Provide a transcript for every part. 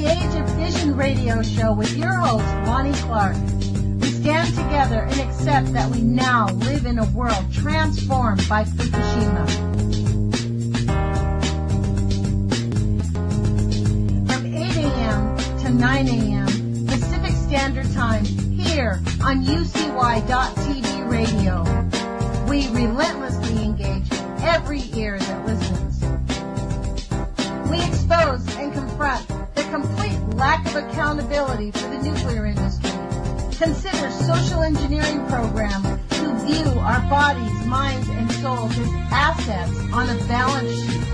the Age of Fission radio show with your host, Lonnie Clark. We stand together and accept that we now live in a world transformed by Fukushima. From 8 a.m. to 9 a.m. Pacific Standard Time here on UCY.TV radio. We relentlessly engage every ear that listens. We expose and confront the complete lack of accountability for the nuclear industry. Consider social engineering programs who view our bodies, minds, and souls as assets on a balance sheet.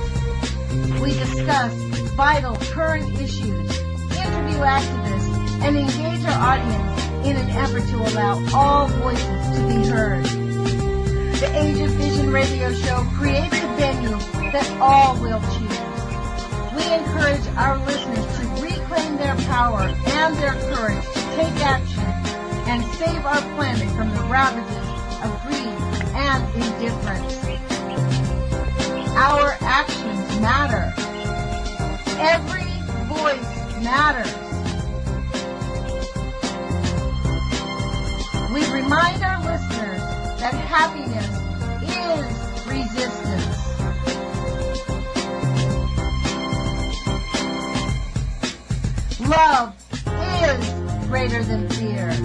We discuss vital current issues, interview activists, and engage our audience in an effort to allow all voices to be heard. The Age of Vision radio show creates a venue that all will choose. We encourage our listeners to reclaim their power and their courage to take action and save our planet from the ravages of greed and indifference. Our actions matter. Every voice matters. We remind our listeners that happiness is resistance. Love is greater than fear.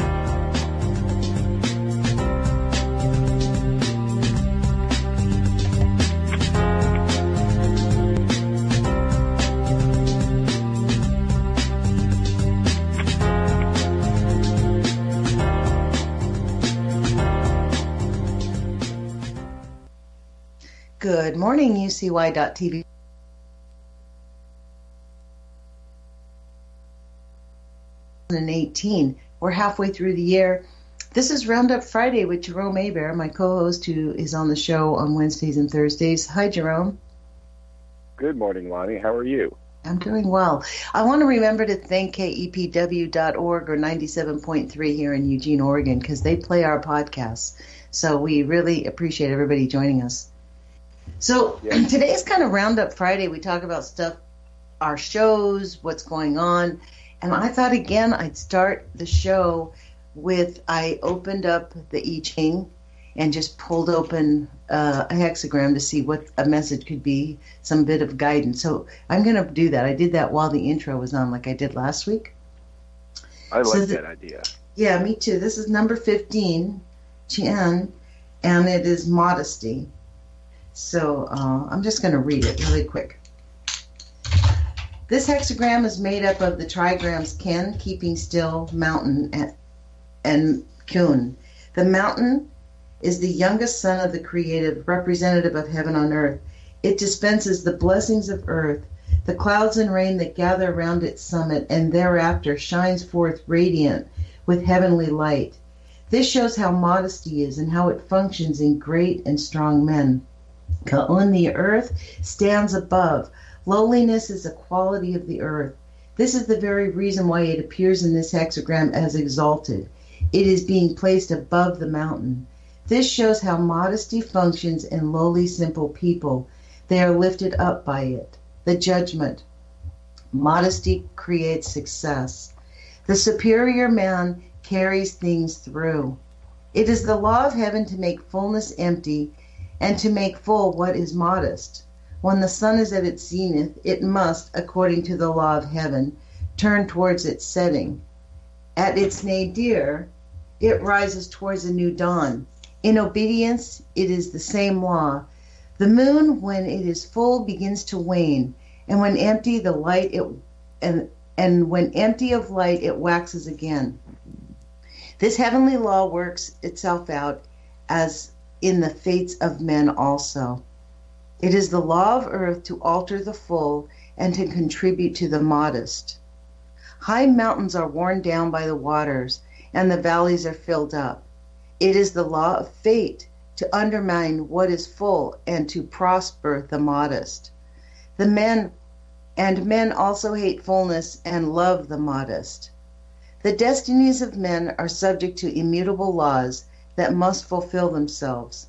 Good morning, UCY.TV. We're halfway through the year. This is Roundup Friday with Jerome, my co-host, who is on the show on Wednesdays and Thursdays. Hi, Jerome. Good morning, Lonnie. How are you? I'm doing well. I want to remember to thank KEPW.org or 97.3 here in Eugene, Oregon, because they play our podcasts. So we really appreciate everybody joining us. So Today is kind of Roundup Friday. We talk about stuff, our shows, what's going on. And I thought, again, I'd start the show with, I opened up the I Ching and just pulled open a hexagram to see what a message could be, some bit of guidance. So I'm going to do that. I did that while the intro was on, like I did last week. I like that idea. Yeah, me too. This is number 15, Qian, and it is modesty. So I'm just going to read it really quick. This hexagram is made up of the trigrams Ken, keeping still, mountain, and Kun. The mountain is the youngest son of the creative, representative of heaven on earth. It dispenses the blessings of earth, the clouds and rain that gather around its summit, and thereafter shines forth radiant with heavenly light. This shows how modesty is and how it functions in great and strong men. Ka'un, the earth, stands above. Lowliness is a quality of the earth. This is the very reason why it appears in this hexagram as exalted. It is being placed above the mountain. This shows how modesty functions in lowly, simple people. They are lifted up by it. The judgment. Modesty creates success. The superior man carries things through. It is the law of heaven to make fullness empty and to make full what is modest. When the sun is at its zenith, it must, according to the law of heaven, turn towards its setting. At its nadir, it rises towards a new dawn. In obedience, it is the same law. The moon, when it is full, begins to wane, and when empty, the light and when empty of light, it waxes again. This heavenly law works itself out as in the fates of men also. It is the law of earth to alter the full and to contribute to the modest. High mountains are worn down by the waters, and the valleys are filled up. It is the law of fate to undermine what is full and to prosper the modest. Men also hate fullness and love the modest. The destinies of men are subject to immutable laws that must fulfill themselves.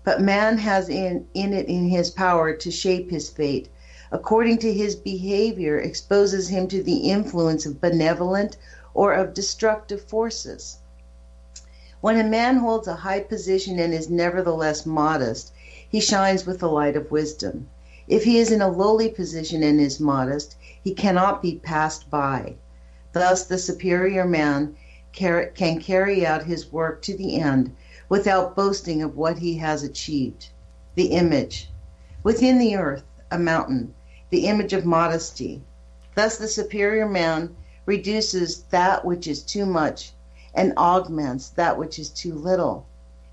But man has in his power to shape his fate according to his behavior, exposes him to the influence of benevolent or of destructive forces. When a man holds a high position and is nevertheless modest, he shines with the light of wisdom. If he is in a lowly position and is modest, he cannot be passed by. Thus, the superior man can carry out his work to the end without boasting of what he has achieved. The image. Within the earth, a mountain, the image of modesty. Thus, the superior man reduces that which is too much and augments that which is too little.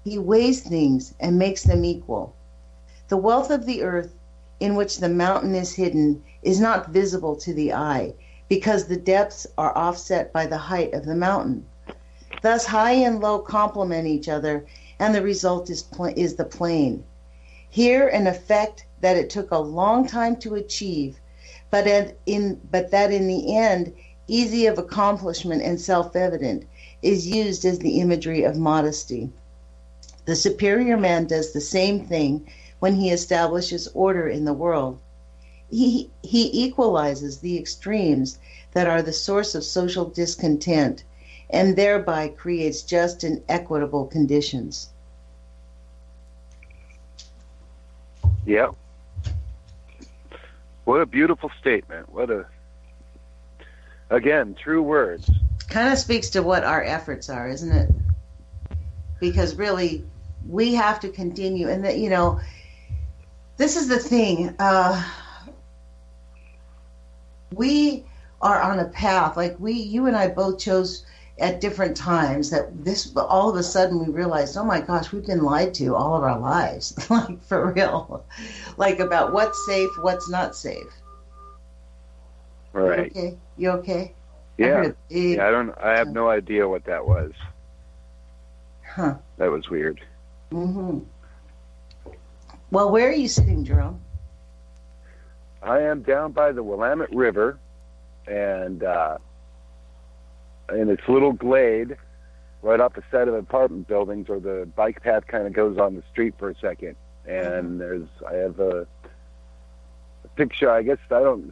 He weighs things and makes them equal. The wealth of the earth in which the mountain is hidden is not visible to the eye, because the depths are offset by the height of the mountain. Thus high and low complement each other, and the result is the plain. Here an effect that it took a long time to achieve, but that in the end, easy of accomplishment and self-evident, is used as the imagery of modesty. The superior man does the same thing when he establishes order in the world. He equalizes the extremes that are the source of social discontent, and thereby creates just and equitable conditions. Yeah. What a beautiful statement. Again, true words. Kind of speaks to what our efforts are, isn't it? Because really, we have to continue. And that, this is the thing. We are on a path, like you and I both chose at different times, that this, all of a sudden we realized, oh my gosh, we've been lied to all of our lives. Like, for real. Like, about what's safe, what's not safe. Right. You okay? Yeah. I have no idea what that was. Huh. That was weird. Mm-hmm. Well, where are you sitting, Jerome? I am down by the Willamette River, and in this little glade right off the side of apartment buildings, or the bike path kind of goes on the street for a second. And I have a picture, I guess,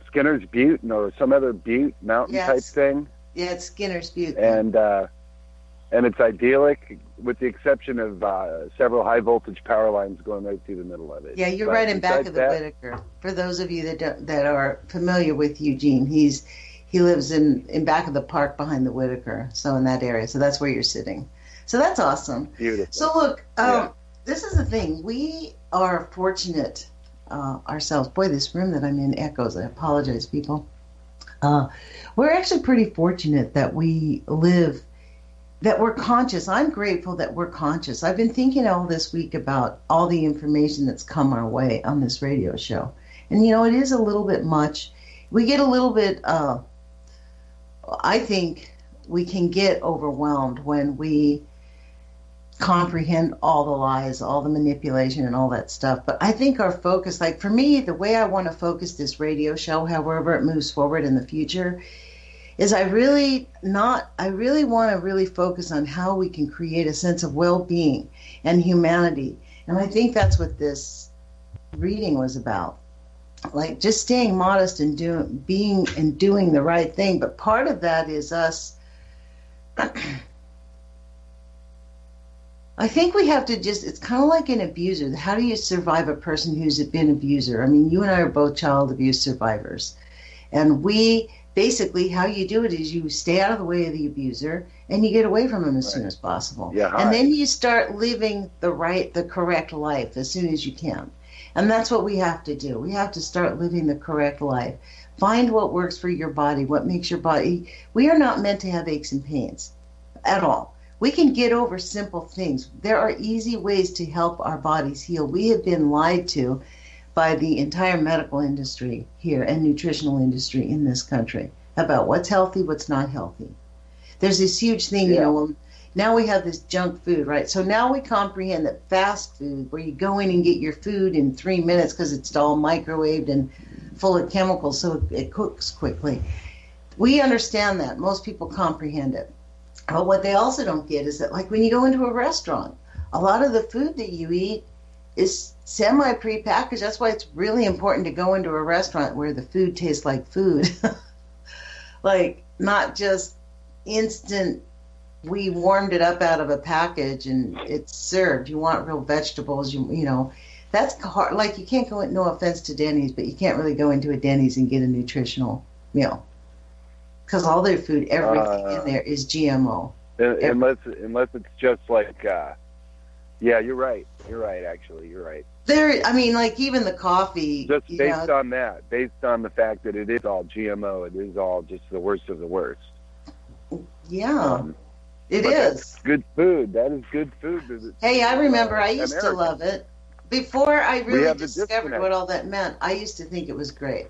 Skinner's Butte, or some other butte mountain type thing. Yeah, it's Skinner's Butte. And it's idyllic, with the exception of several high voltage power lines going right through the middle of it. Yeah, you're right in back of the Whitaker. For those of you that are familiar with Eugene, he lives in back of the park behind the Whitaker, so in that area. So that's where you're sitting. So that's awesome. Beautiful. So look, this is the thing. We are fortunate ourselves. Boy, this room that I'm in echoes. I apologize, people. We're actually pretty fortunate that we live, that we're conscious. I'm grateful that we're conscious. I've been thinking all this week about all the information that's come our way on this radio show. And, it is a little bit much. We get a little bit, I think we can get overwhelmed when we comprehend all the lies, all the manipulation and all that stuff. But I think our focus, like for me, the way I want to focus this radio show, however it moves forward in the future, is I really want to really focus on how we can create a sense of well-being and humanity. And I think that's what this reading was about. Like, just staying modest and doing the right thing. But part of that is us. I think we have to it's kind of like an abuser. How do you survive a person who's been an abuser? I mean, you and I are both child abuse survivors. And basically, how you do it is you stay out of the way of the abuser and you get away from him as soon as possible. Yeah, and then you start living the correct life as soon as you can. And that's what we have to do. We have to start living the correct life. Find what works for your body, what makes your body. We are not meant to have aches and pains at all. We can get over simple things. There are easy ways to help our bodies heal. We have been lied to by the entire medical industry here and nutritional industry in this country about what's healthy, what's not healthy. There's this huge thing, now we have this junk food, right? So now we comprehend that fast food, where you go in and get your food in 3 minutes because it's all microwaved and full of chemicals, so it cooks quickly. We understand that. Most people comprehend it. But what they also don't get is that, like, when you go into a restaurant, a lot of the food that you eat is semi prepackaged. That's why it's really important to go into a restaurant where the food tastes like food. Like, not just instant, we warmed it up out of a package and it's served. You want real vegetables, you know. That's hard. Like, you can't go in, no offense to Denny's, but you can't really go into a Denny's and get a nutritional meal. Because all their food, everything in there is GMO. Unless it's just like, yeah, you're right. You're right, actually. You're right. I mean, like, even the coffee. Just based on that, based on the fact that it is all GMO, it is all just the worst of the worst. Yeah, it is. That's good food. That is good food. Hey, I remember I used to love it. Before I really discovered what all that meant, I used to think it was great.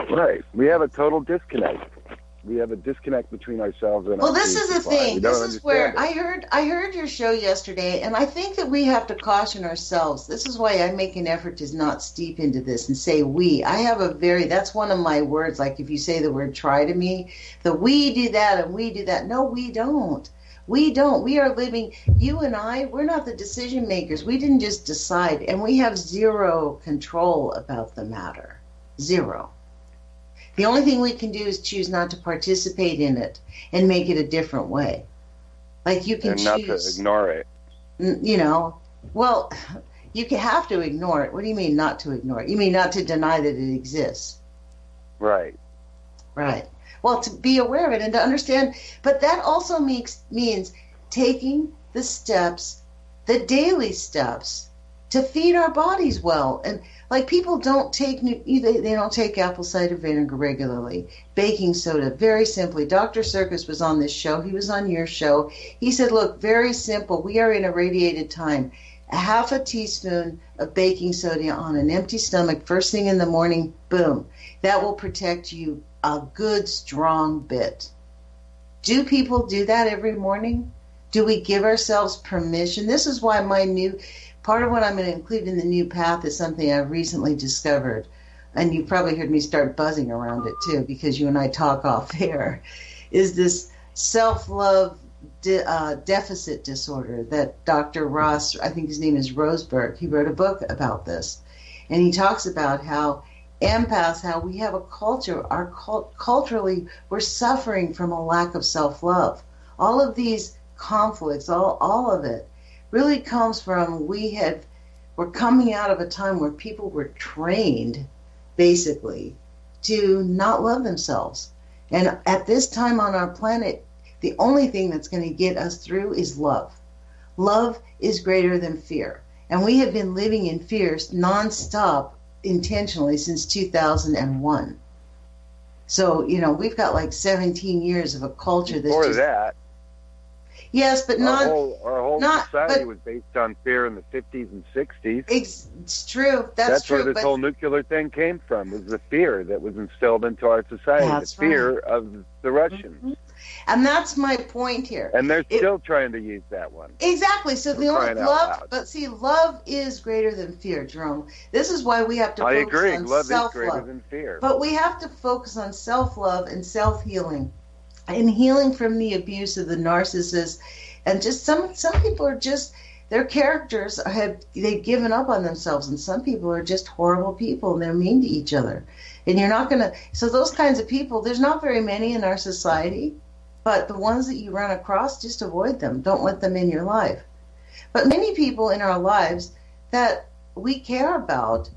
Right. We have a total disconnect. We have a disconnect between ourselves and well, our this is the thing. This is where it. I heard your show yesterday, and I think that we have to caution ourselves. This is why I make an effort to not steep into this and say we. I have that's one of my words. Like, if you say the word try to me, we do that and we do that. No, we don't. We don't. We are living, you and I, we're not the decision makers. We didn't just decide, and we have zero control about the matter. Zero. The only thing we can do is choose not to participate in it and make it a different way. Like, you can choose. And not to ignore it. You know, well, you can have to ignore it. What do you mean not to ignore it? You mean not to deny that it exists? Right. Right. Well, to be aware of it and to understand, but that also means taking the steps, the daily steps, to feed our bodies well. And like, people don't take, they don't take apple cider vinegar regularly. Baking soda, very simply. Dr. Circus was on this show. He was on your show. He said, look, very simple. We are in a radiated time. A half a teaspoon of baking soda on an empty stomach, first thing in the morning, boom. That will protect you a good, strong bit. Do people do that every morning? Do we give ourselves permission? This is why part of what I'm going to include in the new path is something I recently discovered. And you've probably heard me start buzzing around it too, because you and I talk off air, is this self-love deficit disorder that Dr. Ross, I think his name is Roseberg, he wrote a book about this. And he talks about how empaths, how we have a culture, culturally, we're suffering from a lack of self-love. All of these conflicts, all of it, really comes from we're coming out of a time where people were trained, basically, to not love themselves. And at this time on our planet, the only thing that's going to get us through is love. Love is greater than fear. And we have been living in fear nonstop, intentionally, since 2001. So, we've got like 17 years of a culture that's Before that. Yes, but our whole society was based on fear in the 50s and 60s. It's true. That's true. Where this whole nuclear thing came from, was the fear that was instilled into our society. That's the fear of the Russians. Mm-hmm. And that's my point here. And they're still trying to use that one. Exactly. So the only love, but see, love is greater than fear, Jerome. This is why we have to focus on self-love. I agree. Love is greater than fear. But we have to focus on self-love and self-healing. And healing from the abuse of the narcissist, and just some people are just, their characters they've given up on themselves, and some people are just horrible people and they're mean to each other. And you're not gonna, so those kinds of people, there's not very many in our society, but the ones that you run across, just avoid them. Don't let them in your life. But many people in our lives that we care about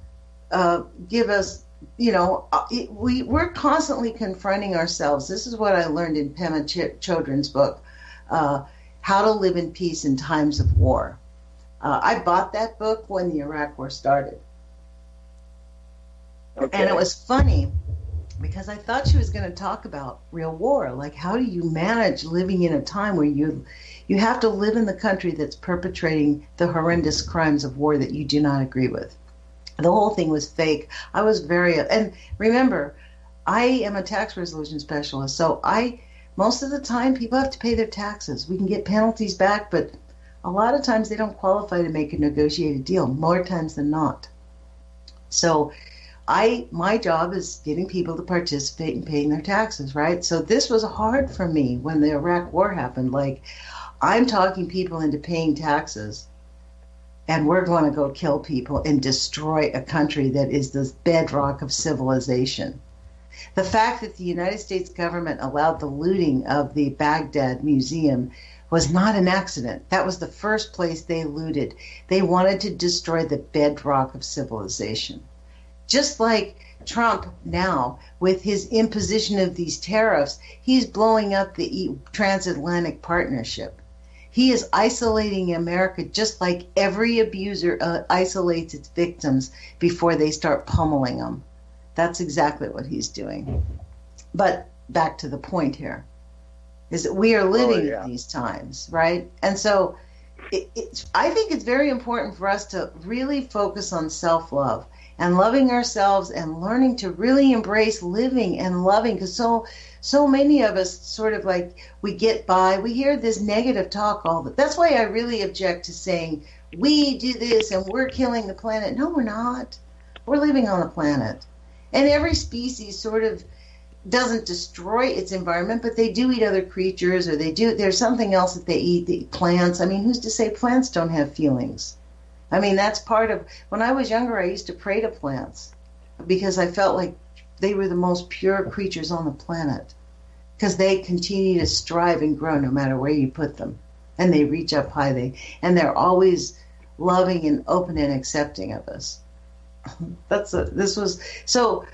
give us, we're constantly confronting ourselves. This is what I learned in Pema Chodron's book, How to Live in Peace in Times of War. I bought that book when the Iraq War started. Okay. And it was funny because I thought she was going to talk about real war. Like, how do you manage living in a time where you have to live in the country that's perpetrating the horrendous crimes of war that you do not agree with? The whole thing was fake. I was and remember, I am a tax resolution specialist, so most of the time people have to pay their taxes. We can get penalties back, but a lot of times they don't qualify to make a negotiated deal, more times than not. So my job is getting people to participate in paying their taxes, right? So this was hard for me when the Iraq War happened. Like, I'm talking people into paying taxes. and we're going to go kill people and destroy a country that is the bedrock of civilization. The fact that the United States government allowed the looting of the Baghdad Museum was not an accident. That was the first place they looted. They wanted to destroy the bedrock of civilization. Just like Trump now, with his imposition of these tariffs, he's blowing up the transatlantic partnership. He is isolating America just like every abuser isolates its victims before they start pummeling them. That's exactly what he's doing. But back to the point here, is that we are living in these times, right? And so I think it's very important for us to really focus on self-love and loving ourselves and learning to really embrace living and loving, because so many of us sort of like, we get by, we hear this negative talk all the. That's why I really object to saying we do this and we're killing the planet. No, we're not. We're living on a planet. And every species sort of doesn't destroy its environment, but they do eat other creatures, or there's something else that they eat plants. I mean, who's to say plants don't have feelings? I mean, that's part of, when I was younger, I used to pray to plants because I felt like they were the most pure creatures on the planet, because they continue to strive and grow no matter where you put them, and they reach up high, and they're always loving and open and accepting of us. So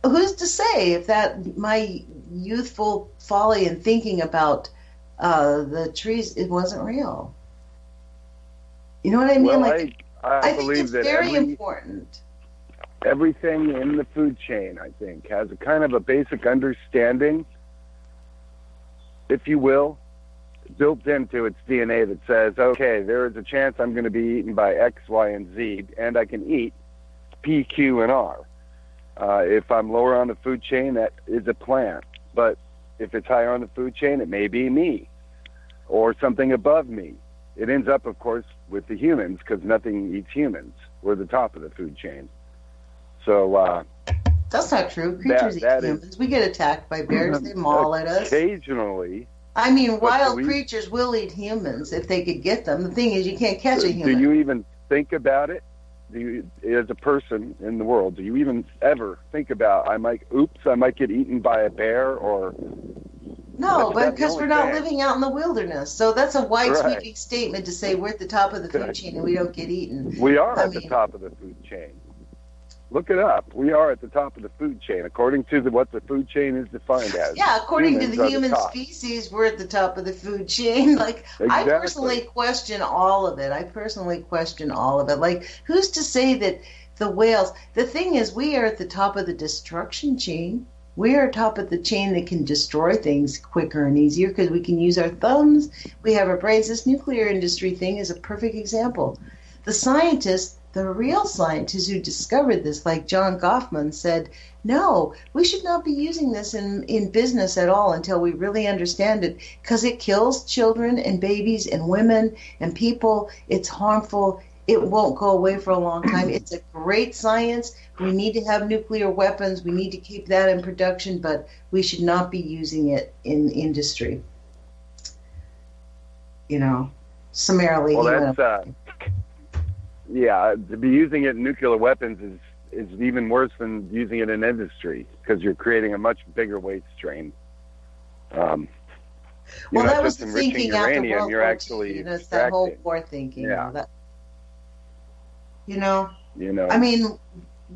who's to say if that my youthful folly and thinking about the trees, it wasn't real? You know what I mean? Well, I think believe it's that very important. Everything in the food chain, I think, has a kind of a basic understanding, if you will, built into its DNA that says, okay, there is a chance I'm going to be eaten by X, Y, and Z, and I can eat P, Q, and R. If I'm lower on the food chain, that is a plant. But if it's higher on the food chain, it may be me or something above me. It ends up, of course, with the humans, because nothing eats humans. We're the top of the food chain. So that's not true. Creatures eat humans. We get attacked by bears. They maul at us. Occasionally. I mean, wild creatures will eat humans if they could get them. The thing is, you can't catch a human. Do you even think about it? As a person in the world, do you even ever think about, I might get eaten by a bear? Or no, but because we're not living out in the wilderness. So that's a wide sweeping statement to say we're at the top of the food chain and we don't get eaten. We are at the top of the food chain. Look it up. We are at the top of the food chain, according to what the food chain is defined as. Yeah, according to the human species, we're at the top of the food chain. Like, exactly. I personally question all of it. Like, who's to say that the whales... The thing is, we are at the top of the destruction chain. We are top of the chain that can destroy things quicker and easier because we can use our thumbs. We have our brains. This nuclear industry thing is a perfect example. The scientists... The real scientists who discovered this, like John Goffman, said, no, we should not be using this in business at all until we really understand it, because it kills children and babies and women and people. It's harmful. It won't go away for a long time. It's a great science. We need to have nuclear weapons. We need to keep that in production, but we should not be using it in industry. You know, summarily. Well, that's... Yeah, to be using it in nuclear weapons is even worse than using it in industry, because you're creating a much bigger waste stream. Well, that was the thinking after World War II. It's that whole war thinking. Yeah. You know. I mean,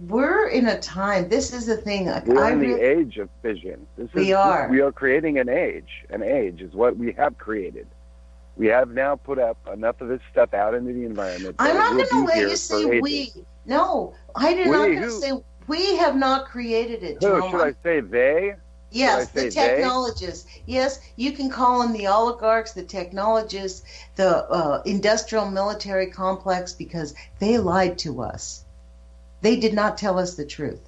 we're in a time. This is the thing. We're in the age of fission. We are creating an age. An age is what we have created. We have now put up enough of this stuff out into the environment. I'm not going to let you say we. No, I did not going to say we have not created it, Jerome. Should I say they? Yes, the technologists. Yes, you can call them the oligarchs, the technologists, the industrial military complex, because they lied to us. They did not tell us the truth.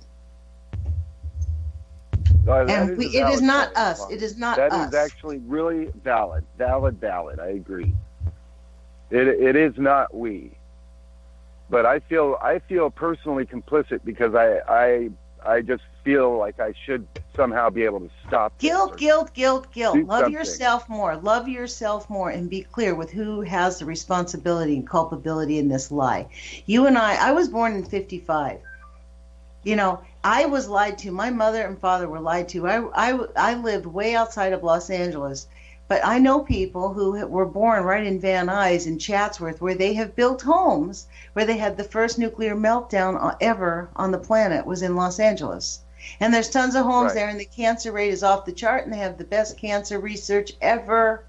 And it is not us. It is not us. That is actually really valid. I agree. It is not we. But I feel personally complicit, because I just feel like I should somehow be able to stop this Guilt. do Love something. yourself more. Love yourself more, and be clear with who has the responsibility and culpability in this lie. You and I was born in 55. You know, I was lied to. My mother and father were lied to. I lived way outside of Los Angeles. But I know people who were born right in Van Nuys and Chatsworth, where they have built homes, where they had the first nuclear meltdown ever on the planet was in Los Angeles. And there's tons of homes there, and the cancer rate is off the chart, and they have the best cancer research ever.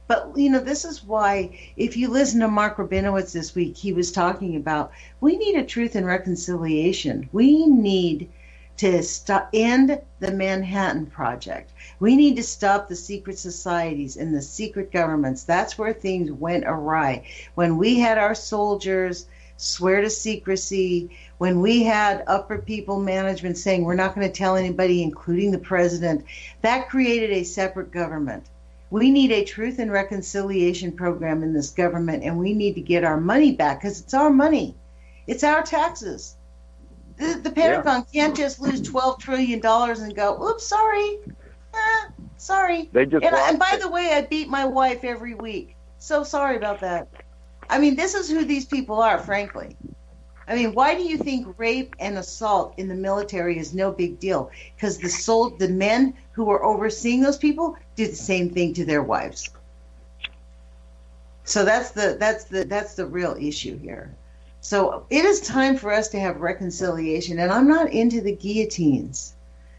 But, you know, this is why, if you listen to Mark Rabinowitz this week, he was talking about, we need a truth and reconciliation. We need to end the Manhattan Project. We need to stop the secret societies and the secret governments. That's where things went awry. When we had our soldiers swear to secrecy, when we had upper people management saying we're not going to tell anybody, including the president, that created a separate government. We need a truth and reconciliation program in this government, and we need to get our money back because it's our money. It's our taxes. The Pentagon can't just lose $12 trillion and go, oops, sorry. Sorry. And by the way, I beat my wife every week. So sorry about that. I mean, this is who these people are, frankly. I mean, why do you think rape and assault in the military is no big deal? Because the men who are overseeing those people do the same thing to their wives. So that's the real issue here. So it is time for us to have reconciliation, and I'm not into the guillotines.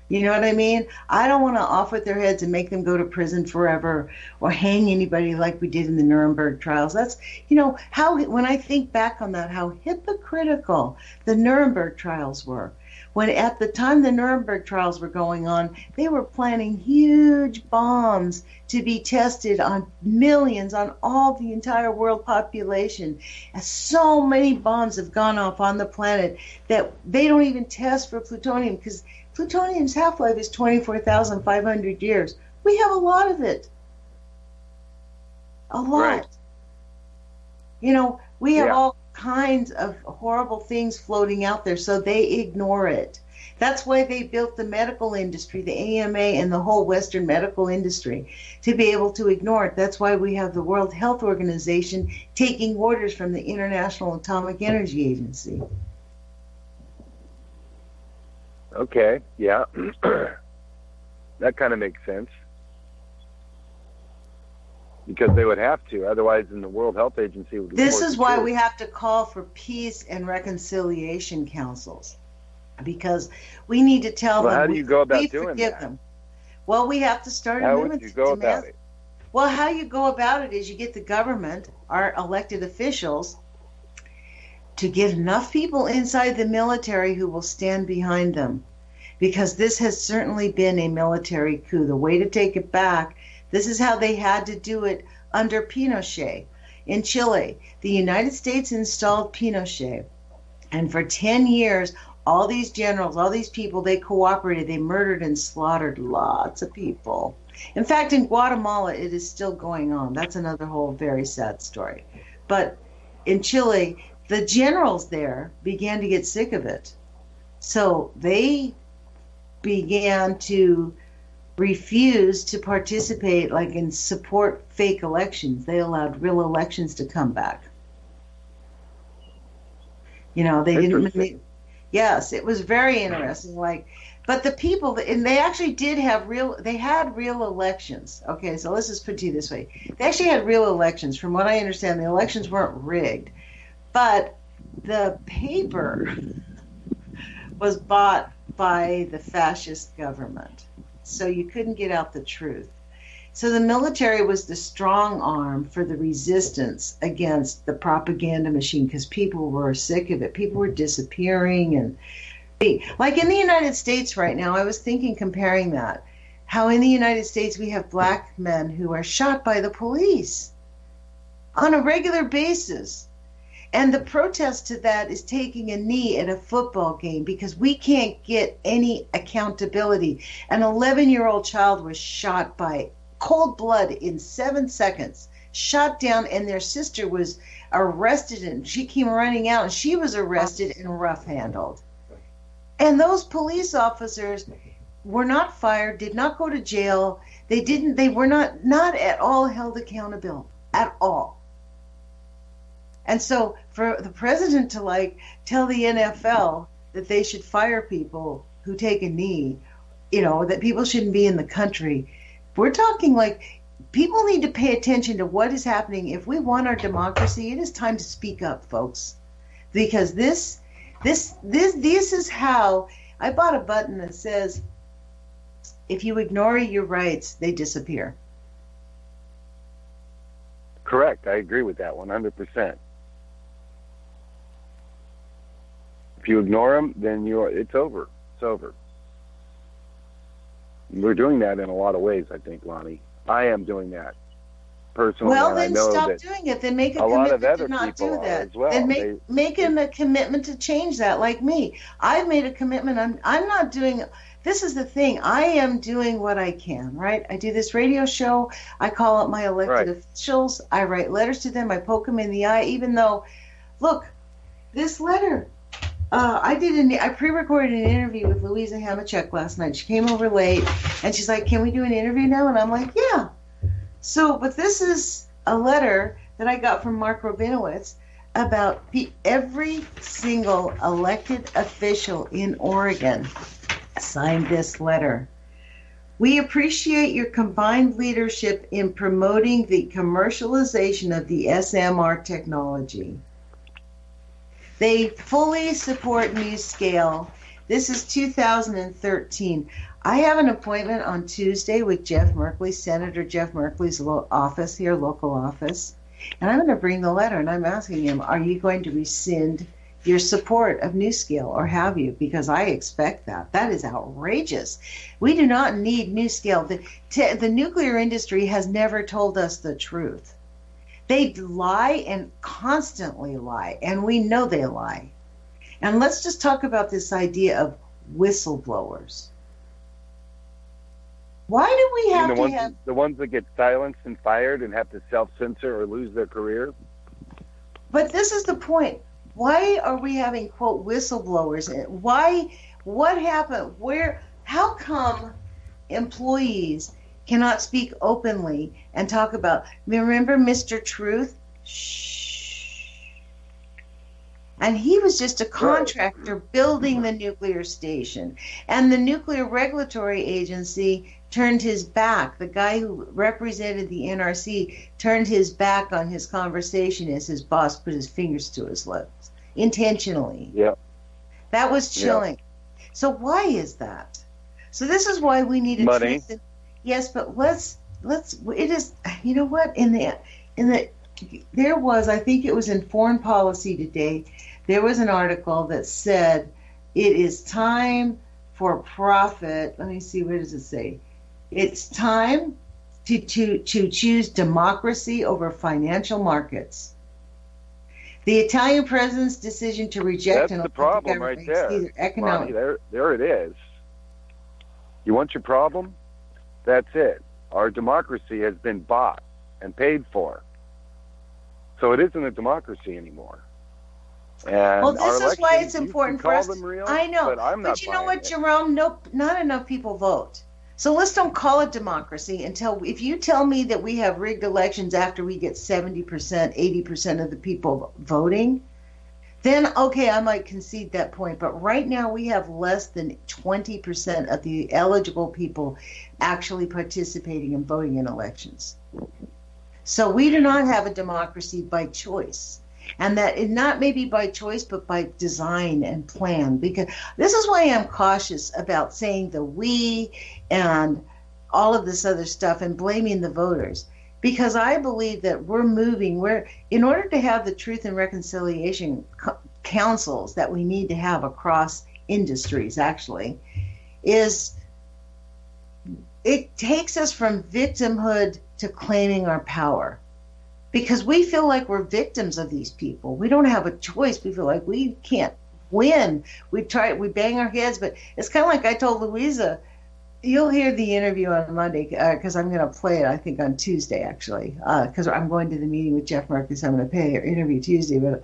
You know what I mean? I don't want to off with their heads and make them go to prison forever or hang anybody like we did in the Nuremberg trials. That's, you know, how, when I think back on that, how hypocritical the Nuremberg trials were. When at the time the Nuremberg trials were going on, they were planning huge bombs to be tested on millions, on all the entire world population. And so many bombs have gone off on the planet that they don't even test for plutonium because plutonium's half-life is 24,500 years. We have a lot of it. A lot. Right. You know, we have all kinds of horrible things floating out there, so they ignore it. That's why they built the medical industry, the AMA, and the whole Western medical industry, to be able to ignore it. That's why we have the World Health Organization taking orders from the International Atomic Energy Agency. Okay, yeah. That kind of makes sense. Because they would have to, otherwise in the World Health Agency would. This is why we have to call for peace and reconciliation councils, because we need to tell them. How do you go about we doing forgive that? them. Well, we have to start. How would you go about it? Well, how you go about it is you get the government, our elected officials, to get enough people inside the military who will stand behind them, because this has certainly been a military coup. The way to take it back. This is how they had to do it under Pinochet in Chile. The United States installed Pinochet, and for 10 years, all these generals, all these people, they cooperated. They murdered and slaughtered lots of people. In fact, in Guatemala, it is still going on. That's another whole very sad story. But in Chile, the generals there began to get sick of it. So they began to refused to participate, like in support fake elections. They allowed real elections to come back. You know, they didn't. Yes, it was very interesting. Like, but the people, and they actually did have real. They had real elections. Okay, so let's just put it to you this way: they actually had real elections. From what I understand, the elections weren't rigged, but the paper was bought by the fascist government. So you couldn't get out the truth. So the military was the strong arm for the resistance against the propaganda machine, because people were sick of it. People were disappearing. And like in the United States right now, I was thinking, comparing that, how in the United States we have black men who are shot by the police on a regular basis. And the protest to that is taking a knee at a football game, because we can't get any accountability. An 11-year-old child was shot by cold blood in 7 seconds, shot down, and their sister was arrested, and she came running out, and she was arrested and rough-handled. And those police officers were not fired, did not go to jail. They were not at all held accountable at all. And so for the president to tell the NFL that they should fire people who take a knee, that people shouldn't be in the country, we're talking people need to pay attention to what is happening. If we want our democracy, it is time to speak up, folks, because this is how I bought a button that says, if you ignore your rights, they disappear. Correct. I agree with that 100%. If you ignore them, then it's over. It's over. We're doing that in a lot of ways, I think, Lonnie. I am doing that personally. Well, then I know stop that doing it. Then make a commitment to not do that. As well. Then make a commitment to change that, like me. I've made a commitment. I'm not doing. This is the thing. I am doing what I can, right? I do this radio show. I call up my elected officials. I write letters to them. I poke them in the eye, even though, look, this letter. I pre-recorded an interview with Louisa Hamachek last night. She came over late, and she's like, "Can we do an interview now?" And I'm like, "Yeah." So, but this is a letter that I got from Mark Rabinowitz about every single elected official in Oregon signed this letter. We appreciate your combined leadership in promoting the commercialization of the SMR technology. They fully support NewScale. This is 2013. I have an appointment on Tuesday with Jeff Merkley, Senator Jeff Merkley's office here, local office. And I'm going to bring the letter, and I'm asking him, are you going to rescind your support of NewScale, or have you? Because I expect that. That is outrageous. We do not need NewScale. The nuclear industry has never told us the truth. They lie and constantly lie, and we know they lie. And let's just talk about this idea of whistleblowers. Why do we have to have... The ones that get silenced and fired and have to self-censor or lose their career? But this is the point. Why are we having, quote, whistleblowers? What happened? How come employees cannot speak openly and talk about, remember Mr. Truth? Shh. And he was just a contractor building the nuclear station. And the Nuclear Regulatory Agency turned his back. The guy who represented the NRC turned his back on his conversation as his boss put his fingers to his lips, intentionally. Yeah. That was chilling. Yeah. So why is that? So this is why we need a money. Yes, but let's it is, you know what, there was, I think it was in Foreign Policy today, there was an article that said it is time for profit. Let me see, what does it say? It's time to choose democracy over financial markets. The Italian president's decision to reject That's the problem right there. Economic. Money, there it is. You want your problem? That's it. Our democracy has been bought and paid for. So it isn't a democracy anymore. And well, this is why it's important for us. Real, I know. But you know what, Jerome? Nope, not enough people vote. So let's don't call it democracy until, if you tell me that we have rigged elections after we get 70%, 80% of the people voting, then, okay, I might concede that point. But right now we have less than 20% of the eligible people actually participating and voting in elections. So we do not have a democracy by choice. And that is not maybe by choice, but by design and plan. Because this is why I'm cautious about saying the we and all of this other stuff and blaming the voters. Because I believe that in order to have the truth and reconciliation councils that we need to have across industries, actually, it takes us from victimhood to claiming our power. Because we feel like we're victims of these people. We don't have a choice. We feel like we can't win. We bang our heads, but it's kind of like I told Louisa, you'll hear the interview on Monday, because I'm going to play it, I think, on Tuesday, actually, because I'm going to the meeting with Jeff Merkley, so I'm going to play her interview Tuesday. But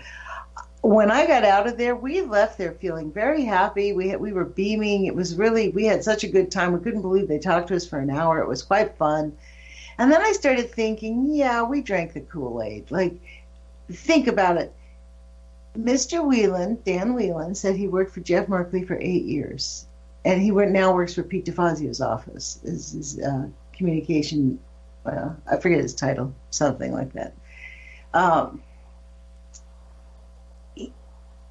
when I got out of there, we left there feeling very happy. We were beaming. It was really, we had such a good time. We couldn't believe they talked to us for an hour. It was quite fun. And then I started thinking, yeah, we drank the Kool-Aid. Like, think about it. Mr. Whelan, Dan Whelan, said he worked for Jeff Merkley for 8 years. And he now works for Pete DeFazio's office. His communication, I forget his title, something like that.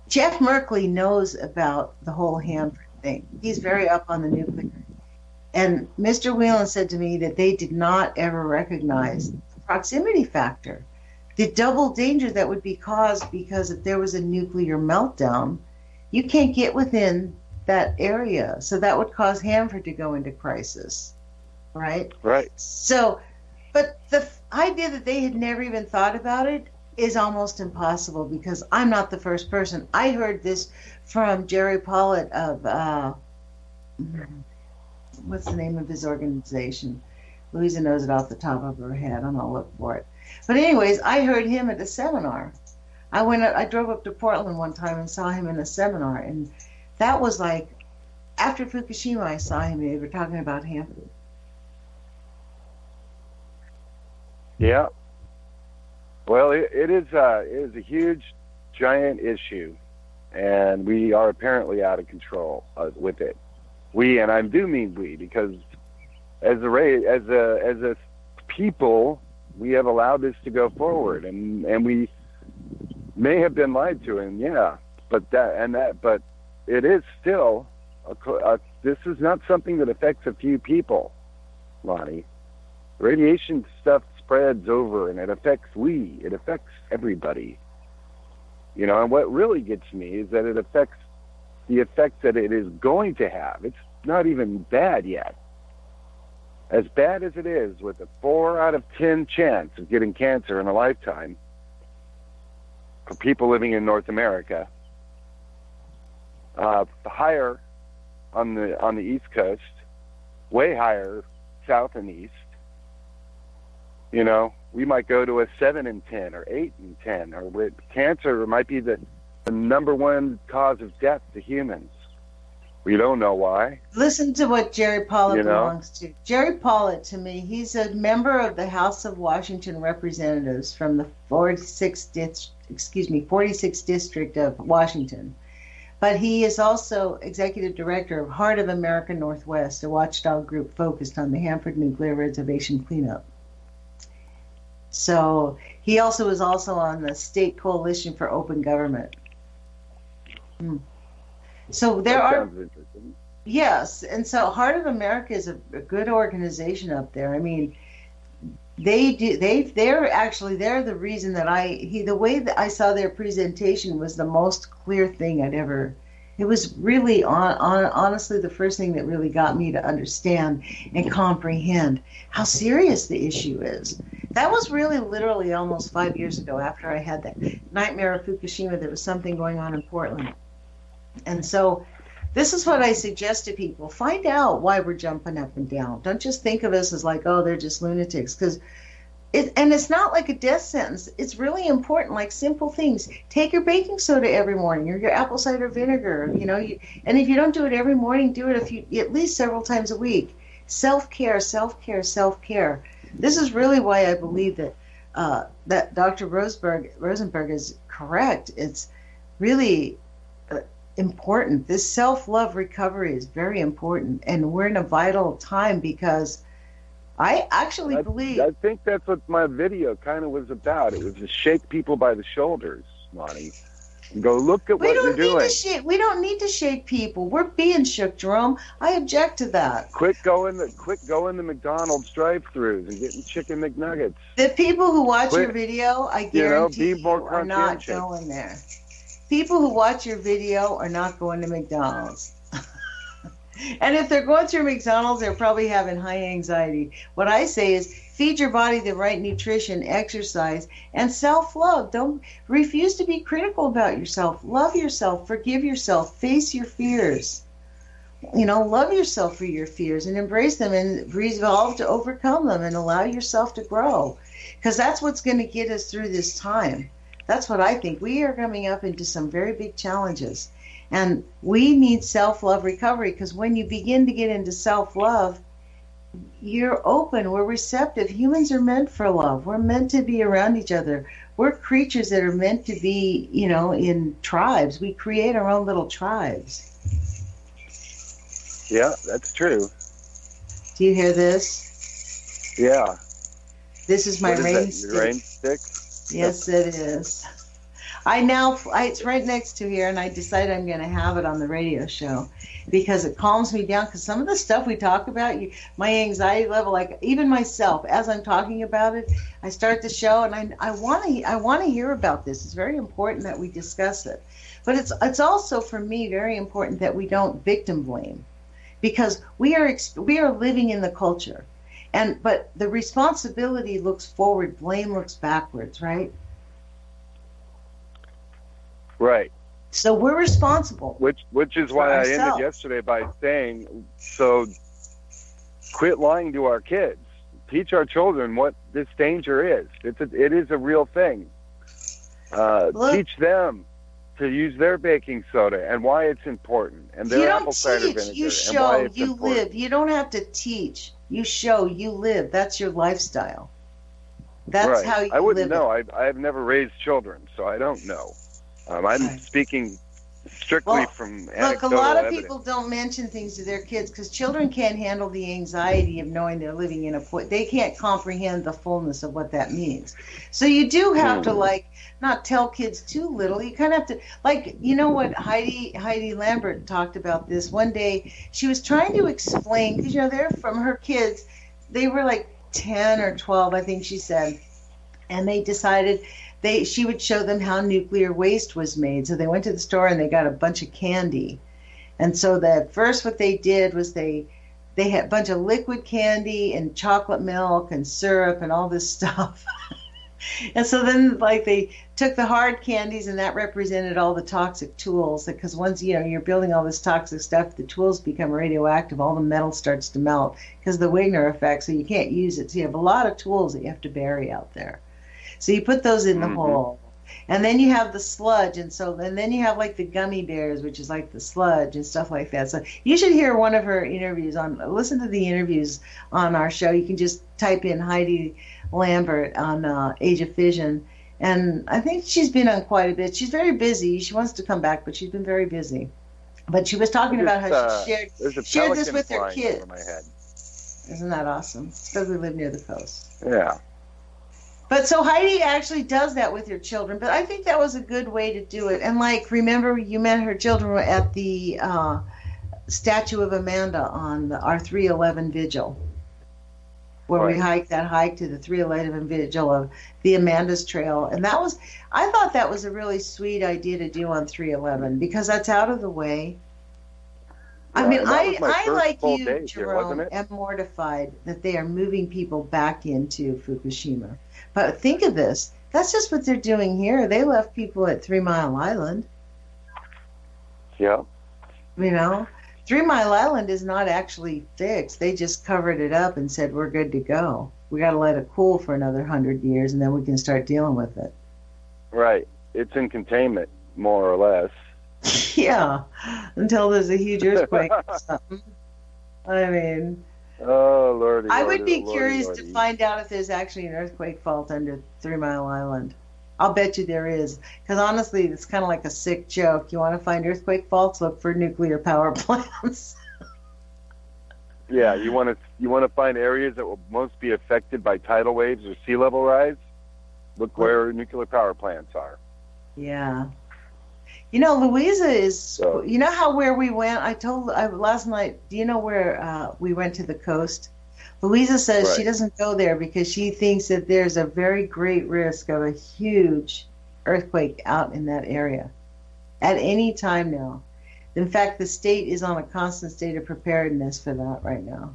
Jeff Merkley knows about the whole Hanford thing. He's very up on the nuclear. And Mr. Whelan said to me that they did not ever recognize the proximity factor, the double danger that would be caused because if there was a nuclear meltdown, you can't get within that area. So that would cause Hanford to go into crisis, right? Right. So, but the idea that they had never even thought about it is almost impossible because I'm not the first person. I heard this from Jerry Pollitt of, what's the name of his organization? Louisa knows it off the top of her head. I'm gonna look for it. But anyways, I heard him at a seminar. I drove up to Portland one time and saw him in a seminar, and that was like after Fukushima. I saw him. They were talking about Hanford. Yeah. Well, it is a huge, giant issue, and we are apparently out of control with it. We, and I do mean we, because as a people, we have allowed this to go forward, and we may have been lied to, and but it is still this is not something that affects a few people, Lonnie. Radiation stuff spreads over, and it affects everybody. And what really gets me is that it affects the effects that it is going to have. It's not even bad yet. As bad as it is, with a 4 out of 10 chance of getting cancer in a lifetime for people living in North America, higher on the East Coast, way higher south and east. We might go to a 7 in 10 or 8 in 10, or with cancer might be the number one cause of death to humans. We don't know why. Listen to what Jerry Pollitt belongs to. Jerry Pollitt, to me, he's a member of the House of Washington Representatives from the 46th District of Washington. But he is also executive director of Heart of America Northwest, a watchdog group focused on the Hanford Nuclear Reservation cleanup. So he also is on the State Coalition for Open Government. So there are, yes, and so Heart of America is a good organization up there. I mean, they're the reason that the way that I saw their presentation was the most clear thing I'd ever. It was really honestly the first thing that really got me to understand and comprehend how serious the issue is. That was really literally almost 5 years ago after I had that nightmare of Fukushima. There was something going on in Portland. And so this is what I suggest to people. Find out why we're jumping up and down. Don't just think of us as like, oh, they're just lunatics. And it's not like a death sentence. It's really important, like simple things. Take your baking soda every morning or your apple cider vinegar. And if you don't do it every morning, do it at least several times a week. Self-care, self-care, self-care. This is really why I believe that Dr. Rosenberg is correct. It's really important. This self-love recovery is very important, and we're in a vital time because I actually believe. I think that's what my video kind of was about. It was to shake people by the shoulders, Lonnie, and go, look at what you're doing. We don't need to shake people. We're being shook, Jerome. I object to that. Quit going the McDonald's drive-thrus and getting chicken McNuggets. The people who watch your video, I guarantee you are not going there. People who watch your video are not going to McDonald's. And if they're going through McDonald's, they're probably having high anxiety. What I say is feed your body the right nutrition, exercise, and self-love. Don't refuse to be critical about yourself. Love yourself, forgive yourself, face your fears. Love yourself for your fears and embrace them and resolve to overcome them and allow yourself to grow. Because that's what's going to get us through this time. That's what I think. We are coming up into some very big challenges. And we need self-love recovery, because when you begin to get into self-love, you're open, we're receptive. Humans are meant for love. We're meant to be around each other. We're creatures that are meant to be, in tribes. We create our own little tribes. Yeah, that's true. Do you hear this? Yeah. This is my rain stick. Your rain stick? Yes, it is. It's right next to here, and I decided I'm going to have it on the radio show because it calms me down. Because some of the stuff we talk about, my anxiety level, like even myself, as I'm talking about it, I start the show, and I want to hear about this. It's very important that we discuss it, but it's also for me very important that we don't victim blame, because we are living in the culture, but the responsibility looks forward, blame looks backwards, right? Right. So we're responsible. Which is why I ended yesterday by saying, so quit lying to our kids. Teach our children what this danger is. It is a real thing. Teach them to use their baking soda and why it's important, and their apple cider vinegar you show, and why it's you important. live. You don't have to teach. You show, you live. That's your lifestyle. That's right. how you live. I wouldn't know. I've never raised children, so I don't know. I'm speaking strictly from anecdotal Look, a lot of evidence. people don't mention things to their kids because children can't handle the anxiety of knowing they're living in they can't comprehend the fullness of what that means. So you do have to not tell kids too little. You kind of have to, what Heidi Lambert talked about this one day. She was trying to explain, because they're from her kids. They were like 10 or 12, I think she said, and they decided she would show them how nuclear waste was made. So they went to the store and they got a bunch of candy. And so first what they did was they had a bunch of liquid candy and chocolate milk and syrup and all this stuff. And so then they took the hard candies, and that represented all the toxic tools, because once you're building all this toxic stuff, the tools become radioactive, all the metal starts to melt because of the Wigner effect, so you can't use it. So you have a lot of tools that you have to bury out there. So you put those in the hole. And then you have the sludge, and then you have the gummy bears, which is like the sludge and stuff like that. So you should hear one of her interviews listen to the interviews on our show. You can just type in Heidi Lambert on Age of Fission. And I think she's been on quite a bit. She's very busy. She wants to come back, but she's been very busy. But she was talking about how she shared this with her kids. Over my head. Isn't that awesome? It's because we live near the coast. Yeah. But so Heidi actually does that with her children, but I think that was a good way to do it. And remember, you met her children at the statue of Amanda on our 311 vigil, where we hiked that hike to the 311 vigil of the Amanda's Trail. And I thought that was a really sweet idea to do on 311 because that's out of the way. Yeah, I mean, I like you, day Jerome, here, am mortified that they are moving people back into Fukushima. But think of this. That's just what they're doing here. They left people at 3 Mile Island. Yeah. 3 Mile Island is not actually fixed. They just covered it up and said, we're good to go. We got to let it cool for another 100 years, and then we can start dealing with it. Right. It's in containment, more or less. Yeah, until there's a huge earthquake or something. I mean... Oh, Lordy. I would be curious to find out if there's actually an earthquake fault under 3 Mile Island. I'll bet you there is. Because honestly, it's kind of like a sick joke. You want to find earthquake faults? Look for nuclear power plants. Yeah, you want to find areas that will most be affected by tidal waves or sea level rise? Look where nuclear power plants are. Yeah. Louisa is, where we went? I told last night, do you know where we went to the coast? Louisa says she doesn't go there because she thinks that there's a very great risk of a huge earthquake out in that area at any time now. In fact, the state is on a constant state of preparedness for that right now.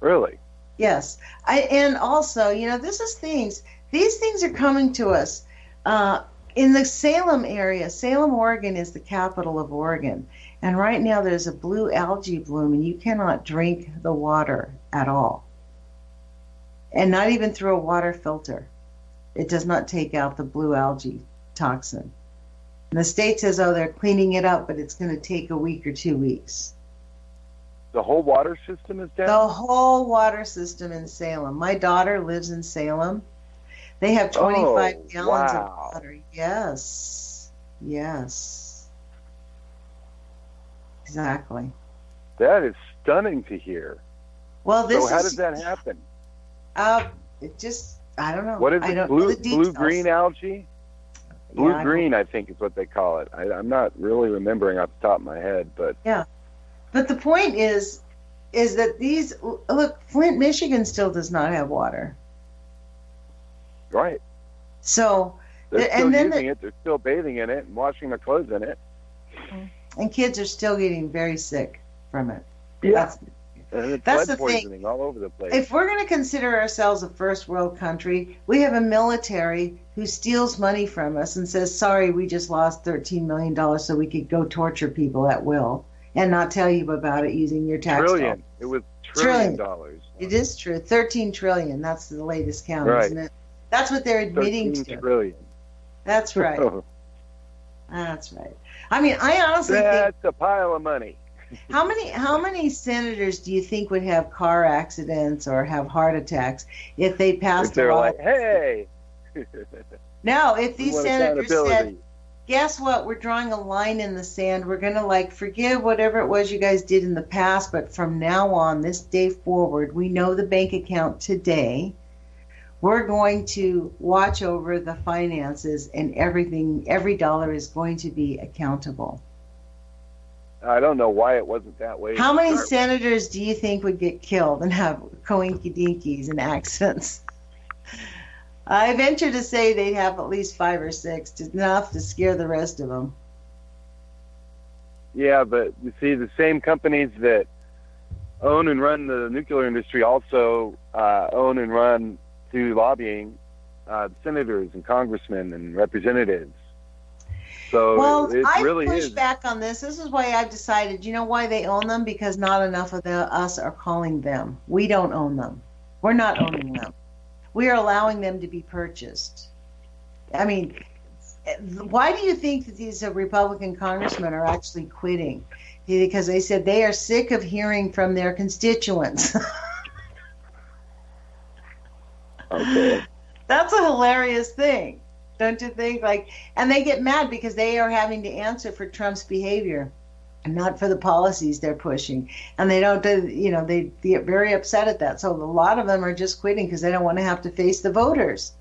Really? Yes. And also, these things are coming to us. In the Salem area, Salem, Oregon is the capital of Oregon. And right now there's a blue algae bloom, and you cannot drink the water at all. And not even through a water filter. It does not take out the blue algae toxin. And the state says, oh, they're cleaning it up, but it's going to take a week or 2 weeks. The whole water system is down? The whole water system in Salem. My daughter lives in Salem. They have 25 gallons of water. Yes. Yes. Exactly. That is stunning to hear. Well, so how does that happen? It just, I don't know. What is I it? don't know the details. Blue-green algae? Blue-green, I think, is what they call it. I'm not really remembering off the top of my head, but... Yeah. But the point is that these... Look, Flint, Michigan still does not have water. Right. So... They're still using it. They're still bathing in it and washing their clothes in it. And kids are still getting very sick from it. Yeah. That's the poisoning thing. all over the place. If we're going to consider ourselves a first world country, we have a military who steals money from us and says, sorry, we just lost $13 million so we could go torture people at will and not tell you about it using your tax dollars. It was trillion dollars. It is true. 13 trillion. That's the latest count, right. Isn't it? That's what they're admitting 13 to. trillion. That's right. That's right. I mean, I honestly think... That's a pile of money. How many senators do you think would have car accidents or have heart attacks if they passed a law? Like, hey! No, if these senators said, guess what, we're drawing a line in the sand, we're going to forgive whatever it was you guys did in the past, but from now on, this day forward, we know the bank account today, we're going to watch over the finances and everything, every dollar is going to be accountable. I don't know why it wasn't that way. How many senators do you think would get killed and have coinky-dinkies and accidents? I venture to say they'd have at least 5 or 6, enough to scare the rest of them. Yeah, but you see, the same companies that own and run the nuclear industry also own and run, through lobbying, senators and congressmen and representatives. So I really push back on this. This is why I've decided, you know why they own them? Because not enough of us are calling them. We don't own them. We're not owning them. We are allowing them to be purchased. I mean, why do you think that these Republican congressmen are actually quitting? Because they said they are sick of hearing from their constituents. Okay. That's a hilarious thing. Don't you think? And they get mad because they are having to answer for Trump's behavior and not for the policies they're pushing. And they don't, they get very upset at that. So a lot of them are just quitting because they don't want to have to face the voters.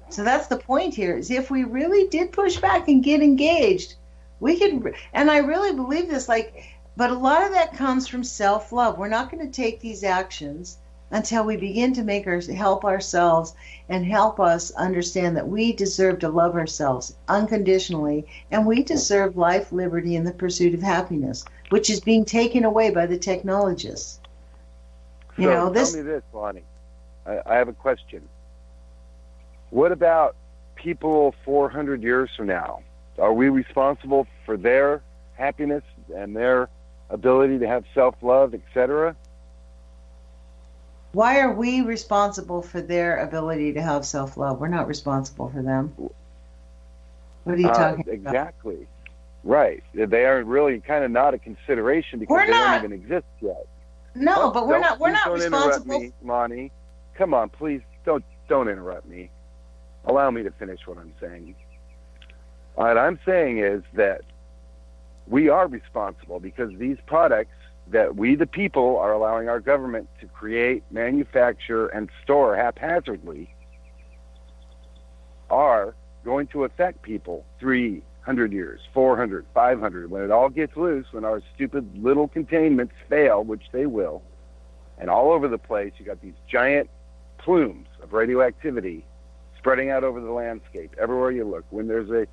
So that's the point here, is if we really did push back and get engaged, we could, and I really believe this, but a lot of that comes from self-love. We're not going to take these actions until we begin to help ourselves and help us understand that we deserve to love ourselves unconditionally, and we deserve life, liberty, and the pursuit of happiness, which is being taken away by the technologists. Tell me this, Lonnie. I have a question. What about people 400 years from now? Are we responsible for their happiness and their ability to have self-love, etc.? Why are we responsible for their ability to have self-love? We're not responsible for them. What are you talking about? Exactly. Right. They are really kind of not a consideration because they don't even exist yet. No, but we're not responsible. Don't interrupt me, Lonnie. Come on, please don't interrupt me. Allow me to finish what I'm saying. What I'm saying is that we are responsible because these products that we, the people, are allowing our government to create, manufacture, and store haphazardly are going to affect people 300 years, 400, 500, when it all gets loose, when our stupid little containments fail, which they will, and all over the place, you got these giant plumes of radioactivity spreading out over the landscape everywhere you look. When there's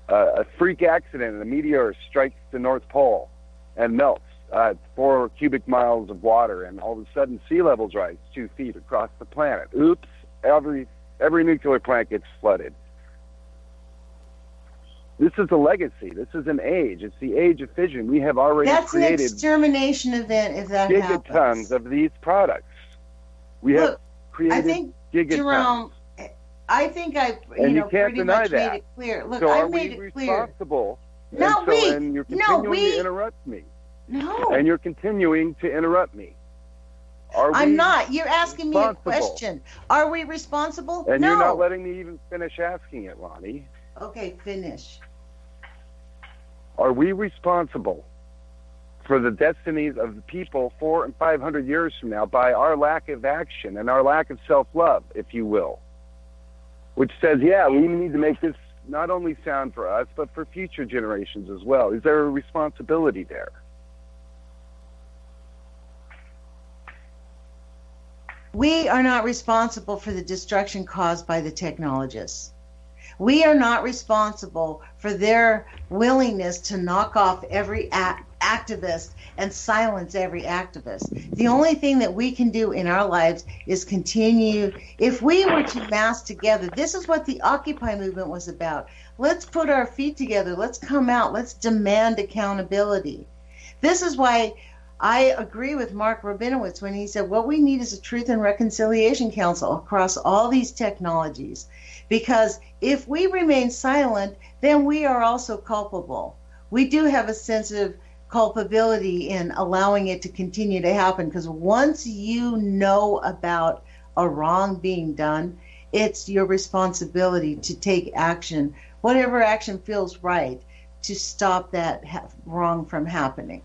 a freak accident and a meteor strikes the North Pole and melts 4 cubic miles of water, and all of a sudden sea levels rise 2 feet across the planet. Oops! Every nuclear plant gets flooded. This is a legacy. This is an age. It's the age of fission. We have already created... That's an extermination event if that happens. Gigatons of these products. We have created gigatons. Jerome, I think I, And you can't pretty deny much that. made it clear. Look, So I are made we it clear. responsible? No, and you're continuing to interrupt me. No. And you're continuing to interrupt me. I'm not. You're asking me a responsible? question. Are we responsible? And no. you're not letting me even finish asking it, Lonnie. Okay, finish. Are we responsible for the destinies of the people 400 and 500 years from now by our lack of action and our lack of self-love, if you will? Which says, yeah, we need to make this not only sound for us, but for future generations as well. Is there a responsibility there? We are not responsible for the destruction caused by the technologists. We are not responsible for their willingness to knock off every activist and silence every activist. The only thing that we can do in our lives is continue. If we were to mass together, this is what the Occupy movement was about. Let's put our feet together. Let's come out. Let's demand accountability. This is why I agree with Mark Rabinowitz when he said what we need is a Truth and Reconciliation Council across all these technologies. Because if we remain silent, then we are also culpable. We do have a sense of culpability in allowing it to continue to happen, because once you know about a wrong being done, it's your responsibility to take action, whatever action feels right, to stop that wrong from happening.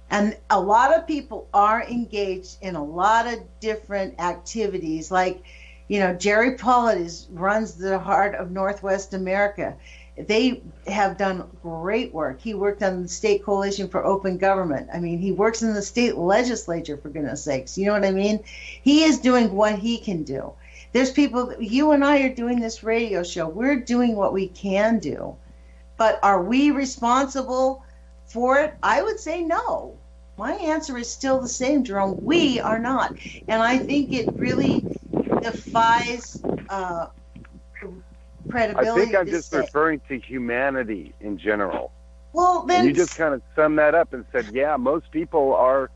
And a lot of people are engaged in a lot of different activities. Like, Jerry Pollard runs the Heart of Northwest America. They have done great work. He worked on the State Coalition for Open Government. I mean, he works in the state legislature, for goodness sakes. You know what I mean? He is doing what he can do. There's people, you and I are doing this radio show. We're doing what we can do. But are we responsible for it? I would say no. My answer is still the same, Jerome. We are not. And I think it really defies credibility. I think I'm just referring to humanity in general. Well, then and you just kind of summed that up and said, yeah, most people are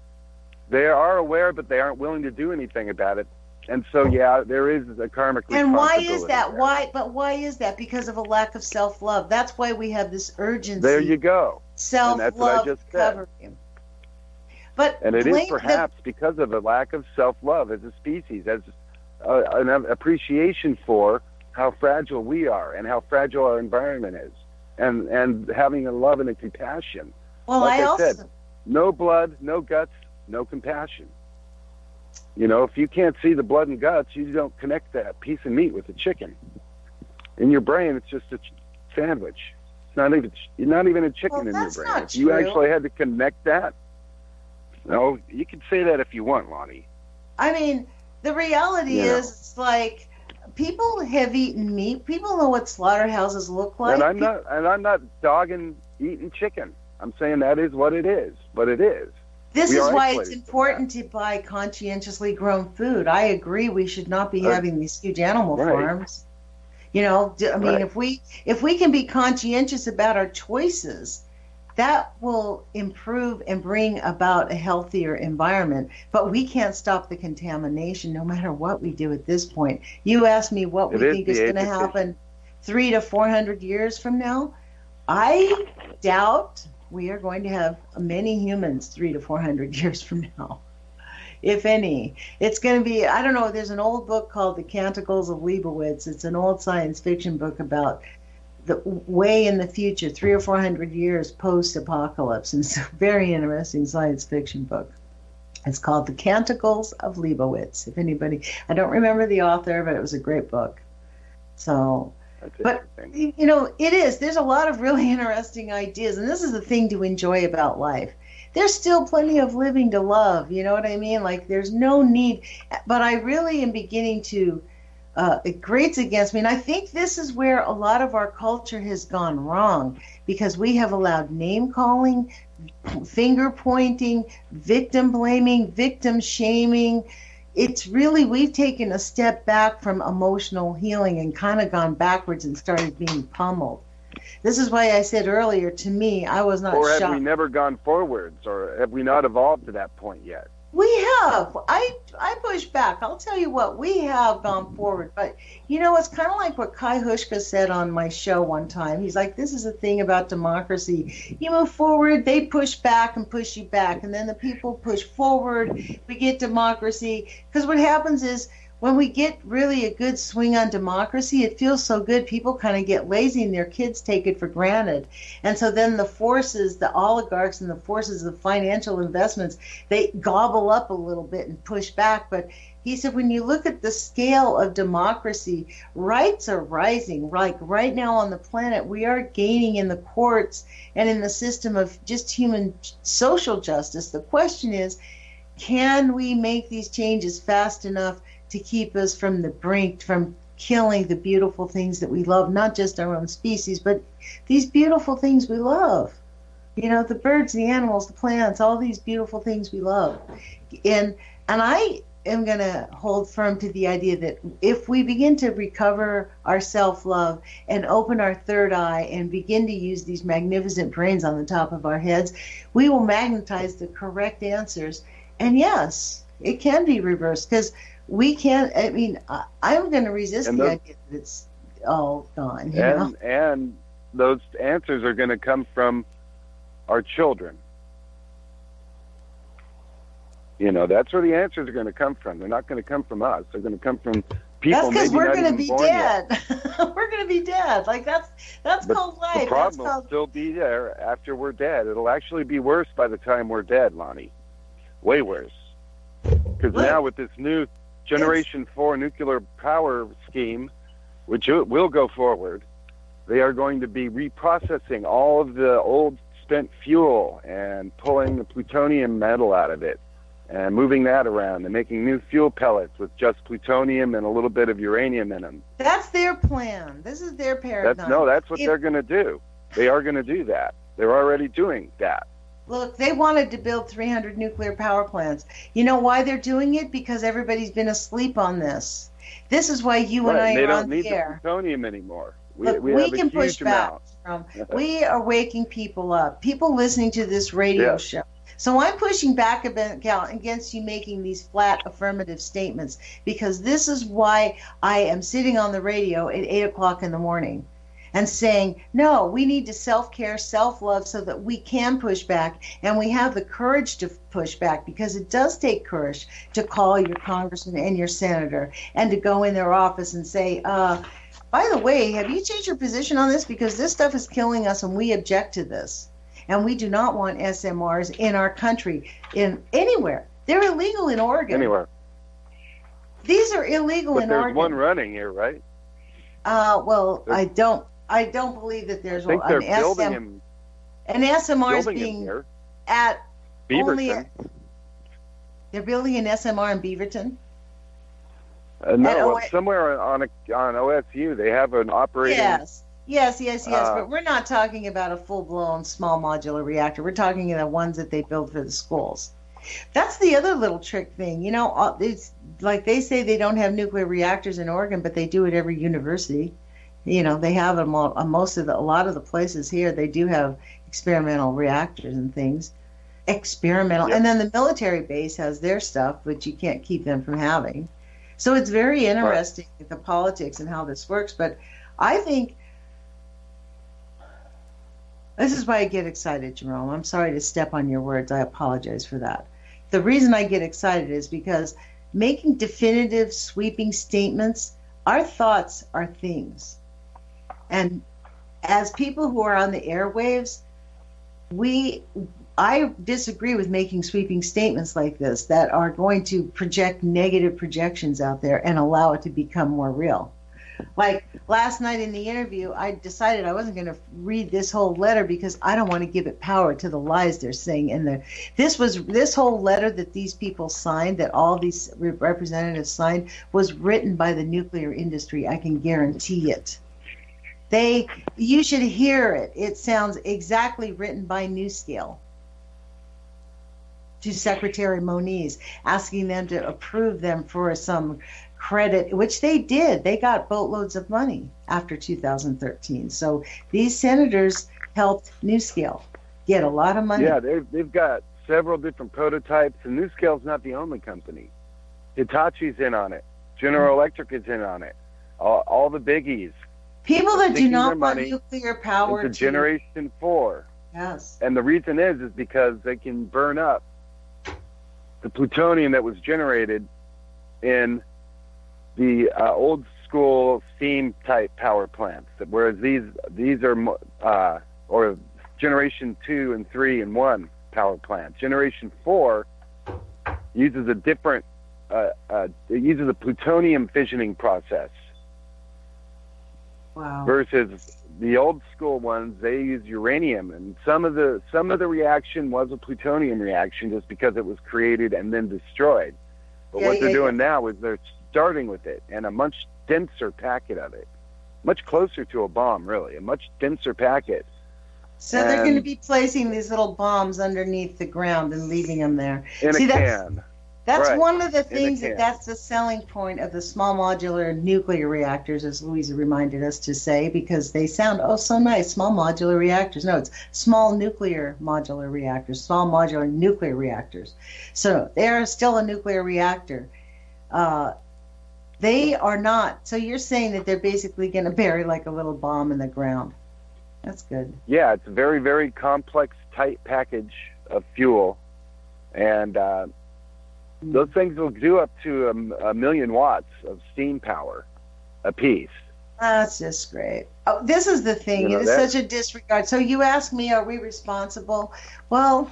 aware, but they aren't willing to do anything about it. And so, yeah, there is a karmic responsibility. And why is that? Why is that? Because of a lack of self-love. That's why we have this urgency. There you go. Self-love. And that's what I just said. And it is perhaps because of a lack of self-love as a species, as an appreciation for how fragile we are and how fragile our environment is, and having a love and a compassion. Well, like I said, no blood, no guts, no compassion. If you can't see the blood and guts, you don't connect that piece of meat with the chicken. In your brain, it's just a sandwich. It's not even a chicken in your brain. If you actually had to connect that, no, you can say that if you want, Lonnie. I mean, the reality is, it's like people have eaten meat. People know what slaughterhouses look like. And I'm not dogging eating chicken. I'm saying that is what it is. But it is. This is why it's important to buy conscientiously grown food. I agree. We should not be having these huge animal farms. If we can be conscientious about our choices, that will improve and bring about a healthier environment. But we can't stop the contamination no matter what we do at this point. You asked me what we think is going to happen 300 to 400 years from now. I doubt we are going to have many humans 300 to 400 years from now, if any. It's going to be, I don't know, there's an old book called The Canticles of Leibowitz. It's an old science fiction book about the way in the future, 300 or 400 years post-apocalypse. And it's a very interesting science fiction book. It's called The Canticles of Leibowitz. If anybody, I don't remember the author, but it was a great book. So, but, it is. There's a lot of really interesting ideas. And this is the thing to enjoy about life. There's still plenty of living to love. You know what I mean? Like, there's no need. But I really am beginning to, it grates against me. And I think this is where a lot of our culture has gone wrong, because we have allowed name calling, finger pointing, victim blaming, victim shaming. It's really, we've taken a step back from emotional healing and kind of gone backwards and started being pummeled. This is why I said earlier, to me, I was not shocked. Or have we never gone forwards, or have we not evolved to that point yet? We have. I push back. I'll tell you what, we have gone forward. But, it's kind of like what Kai Hushka said on my show one time. He's like, this is the thing about democracy. You move forward, they push back and push you back. And then the people push forward, we get democracy. Because what happens is, when we get really a good swing on democracy, it feels so good. People kind of get lazy and their kids take it for granted. And so then the forces, the oligarchs and the forces of financial investments, they gobble up a little bit and push back. But he said, when you look at the scale of democracy, rights are rising. Like right now on the planet, we are gaining in the courts and in the system of just human social justice. The question is, can we make these changes fast enough to keep us from the brink, from killing the beautiful things that we love, not just our own species, but these beautiful things we love. The birds, the animals, the plants, all these beautiful things we love. And I am going to hold firm to the idea that if we begin to recover our self-love and open our third eye and begin to use these magnificent brains on the top of our heads, we will magnetize the correct answers. And yes, it can be reversed, because we can't. I'm going to resist the idea that it's all gone. And those answers are going to come from our children. That's where the answers are going to come from. They're not going to come from us. They're going to come from people. That's because we're going to be dead. We're going to be dead. Like that's called life. The problem will still be there after we're dead. It'll actually be worse by the time we're dead, Lonnie. Way worse. Because now with this new Generation 4 nuclear power scheme, which will go forward, they are going to be reprocessing all of the old spent fuel and pulling the plutonium metal out of it and moving that around and making new fuel pellets with just plutonium and a little bit of uranium in them. That's their plan. This is their paradigm. That's what they're going to do. They are going to do that. They're already doing that. Look, they wanted to build 300 nuclear power plants. You know why they're doing it? Because everybody's been asleep on this. This is why you and I are on the air. They don't need the plutonium anymore. We can push back. We are waking people up. People listening to this radio show. So I'm pushing back against you making these flat affirmative statements, because this is why I am sitting on the radio at 8 o'clock in the morning and saying, no, we need to self-care, self-love, so that we can push back, and we have the courage to push back, because it does take courage to call your congressman and your senator and to go in their office and say, by the way, have you changed your position on this? Because this stuff is killing us and we object to this. And we do not want SMRs in our country, in anywhere. They're illegal in Oregon. Anywhere. These are illegal in Oregon. There's one running here, right? I don't believe that there's an SMR is being at Beaverton. They're building an SMR in Beaverton. No, somewhere on OSU they have an operating. Yes. But we're not talking about a full-blown small modular reactor. We're talking the ones that they build for the schools. That's the other little trick thing. It's like they say they don't have nuclear reactors in Oregon, but they do at every university. They have them all. A lot of the places here, they do have experimental reactors and things. Experimental. Yep. And then the military base has their stuff, which you can't keep them from having. So it's very interesting, the politics and how this works. But I think this is why I get excited, Jerome. I'm sorry to step on your words. I apologize for that. The reason I get excited is because making definitive, sweeping statements, our thoughts are things. And as people who are on the airwaves, I disagree with making sweeping statements like this that are going to project negative projections out there and allow it to become more real. Like last night in the interview, I decided I wasn't going to read this whole letter because I don't want to give it power to the lies they're saying in there. This whole letter that these people signed, that all these representatives signed, was written by the nuclear industry. I can guarantee it. You should hear it. It sounds exactly written by NuScale to Secretary Moniz, asking them to approve them for some credit, which they did. They got boatloads of money after 2013. So these senators helped NuScale get a lot of money. Yeah, they've got several different prototypes, and NuScale's not the only company. Hitachi's in on it. General Electric is in on it. All the biggies. People that do not want nuclear power into Generation 4. Yes. And the reason is because they can burn up the plutonium that was generated in the old school steam type power plants, whereas these are or Generation 2 and 3 and 1 power plants. Generation 4 uses a different it uses a plutonium fissioning process. Wow. Versus the old school ones, they use uranium, and some of the reaction was a plutonium reaction just because it was created and then destroyed. But what they're doing now is they're starting with it and a much denser packet of it, much closer to a bomb, really, a much denser packet. So they're going to be placing these little bombs underneath the ground and leaving them there. In a can. That's right. One of the things that's the selling point of the small modular nuclear reactors, as Louisa reminded us to say, because they sound, oh, so nice, small modular reactors. No, it's small nuclear modular reactors, small modular nuclear reactors. So they're still a nuclear reactor. They are not. So you're saying that they're basically going to bury like a little bomb in the ground. That's good. Yeah, it's a very, very complex, tight package of fuel. And those things will do up to a million watts of steam power a piece. That's just great. Oh, this is the thing. It is such a disregard. So you ask me, are we responsible? Well,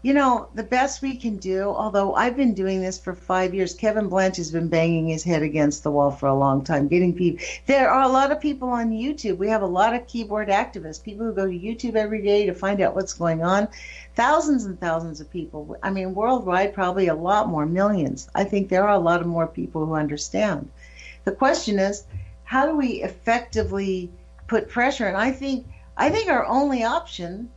the best we can do, although I've been doing this for 5 years, Kevin Blanche has been banging his head against the wall for a long time, getting people. There are a lot of people on YouTube. We have a lot of keyboard activists, people who go to YouTube every day to find out what's going on. Thousands and thousands of people. I mean, worldwide, probably a lot more, millions. I think there are a lot of more people who understand. The question is, how do we effectively put pressure? And I think our only option.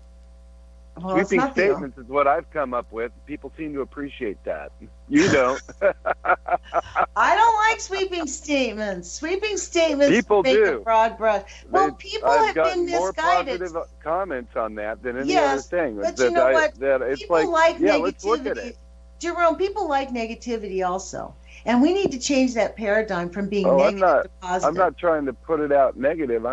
Well, sweeping statements is what I've come up with. People seem to appreciate that. You don't. I don't like sweeping statements. Sweeping statements people make do. A broad brush. Well, people have been misguided. More positive comments on that than any other thing. But you know what? People like negativity. Let's look at it. Jerome, people like negativity also. And we need to change that paradigm from being negative to positive. I'm not trying to put it out negative.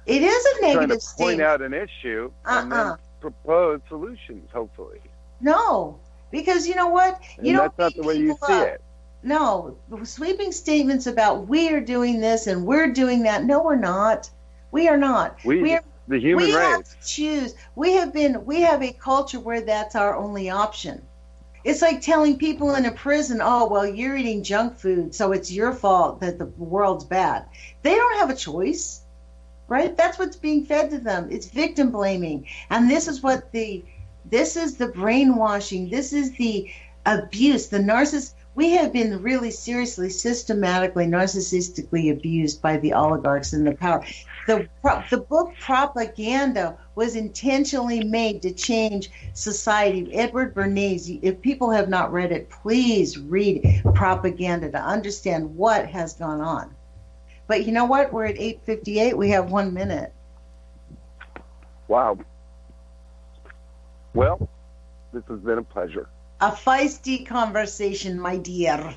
It is a negative trying to statement. point out an issue and then propose solutions, hopefully. No, because you know what? That's not the way you see it. No, sweeping statements about we are doing this and we're doing that. No, we're not. We are not. We are the human race. We have to choose. We have a culture where that's our only option. It's like telling people in a prison, oh, well, you're eating junk food, so it's your fault that the world's bad. They don't have a choice. Right? That's what's being fed to them. It's victim blaming. And this is the brainwashing. This is the abuse, the narcissist. We have been really seriously, systematically, narcissistically abused by the oligarchs and the power. The book Propaganda was intentionally made to change society. Edward Bernays, if people have not read it, please read Propaganda to understand what has gone on. But you know what? We're at 8:58. We have 1 minute. Wow. Well, this has been a pleasure. A feisty conversation, my dear.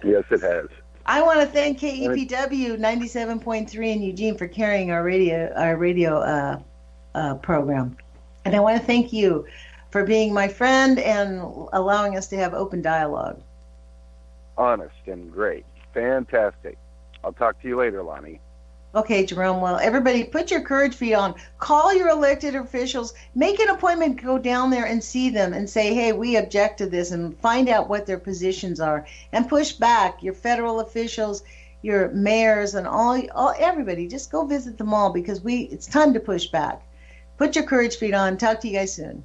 Yes, it has. I want to thank KEPW 97.3 in Eugene for carrying our radio program. And I want to thank you for being my friend and allowing us to have open dialogue. Honest and great. Fantastic. I'll talk to you later, Lonnie. Okay, Jerome. Well, everybody, put your courage feet on. Call your elected officials. Make an appointment. Go down there and see them and say, hey, we object to this, and find out what their positions are. And push back your federal officials, your mayors, and everybody. Just go visit them all because it's time to push back. Put your courage feet on. Talk to you guys soon.